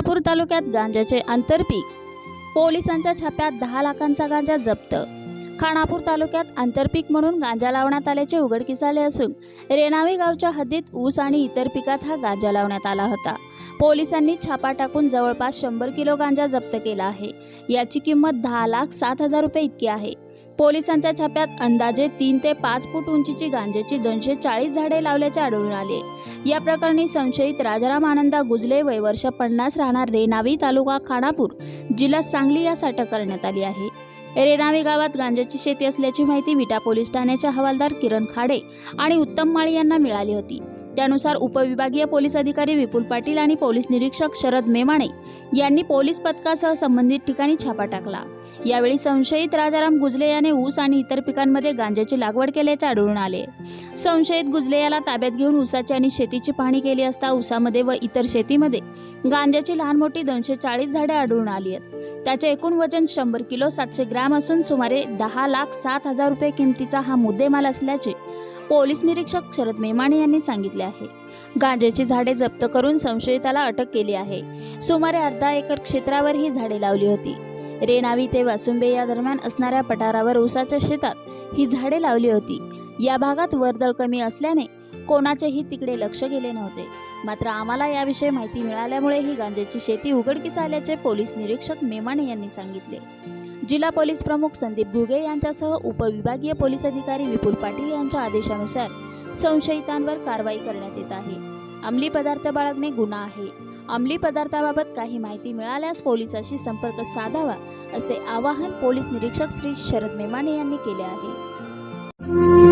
खानापूर तालुक्यात गांजाचे आंतरपीक, पोलिसांच्या छाप्यात 10 लाखांचा गांजा जप्त। खानापूर तालुक्यात आंतरपीक म्हणून गांजा लावण्यात आल्याचे उघडकीस आले असून रेणावी गावच्या हद्दीत ऊस आणि इतर पिकात हा गांजा लावण्यात आला होता। पोलिसांनी छापा टाकून जवळपास 100 किलो गांजा जप्त केला आहे। याची किंमत 10,07,000 रुपये इतकी आहे। पोलिसांच्या छाप्यात अंदाजे 3 ते 5 फूट उंचीची गांजाची 240 झाडे लावल्याचे आढळून आले। या प्रकरणी संशयित राजाराम आनंदा गुजले वय वर्ष 50 राहणार रेणावी तालुका खानापूर जिल्हा सांगली यास अटक करण्यात आली आहे। रेणावी गावात गांजाची शेती असल्याची माहिती विटा पोलीस ठाण्याचे हवालदार किरण खाडे आणि उत्तम माळी यांना मिळाली होती। त्यानुसार उपविभागीय पोलीस अधिकारी विपुल पाटील आणि पोलीस निरीक्षक शरद मेमाणे यांनी पोलीस पथकासह संबंधित ठिकाणी छापा टाकला। यावेळी संशयित राजाराम गुजले याने ऊस आणि इतर पिकांमध्ये गांजाची लागवड केल्याचे आढळून आले। संशयित गुजले याला ताब्यात घेऊन ऊसाची आणि शेतीची पाहणी केली असता ऊसामध्ये व इतर शेतीमध्ये गांजाची लहान मोठी 240 झाडे आढळून आली आहेत। त्याचे एकूण वजन 100 किलो 700 ग्रॅम असून सुमारे 10,07,000 रुपये किमतीचा हा मुद्देमाल असल्याचे पोलीस निरीक्षक शरद मेमाणे यांनी सांगितले आहे। गांजाची झाडे जप्त करून संशयिताला अटक केली आहे। सुमारे अर्धा एकर क्षेत्रावर ही झाडे लावली होती। रेणावी ते वासुंबे या दरम्यान असणाऱ्या पठारावर ऊसाच्या शेतात ही झाडे लावली होती। या भागात वर्दळ कमी असल्याने कोणाचेही तिकडे लक्ष गेले नव्हते। मात्र आम्हाला याविषयी माहिती मिळाल्यामुळे ही गांजाची शेती उघडकीस आल्याचे पोलीस निरीक्षक मेमाणे यांनी सांगितले। जिल्हा पोलीस प्रमुख संदीप घुगे यांच्यासह उपविभागीय पोलीस अधिकारी विपुल पाटील यांच्या आदेशानुसार संशयितांवर कारवाई करण्यात येत आहे। अंमली पदार्थ बाळगणे गुन्हा आहे। अंमली पदार्थाबाबत काही माहिती मिळाल्यास पोलिसाशी संपर्क साधावा असे आवाहन पोलीस निरीक्षक श्री शरद मेमाणे यांनी केले आहे।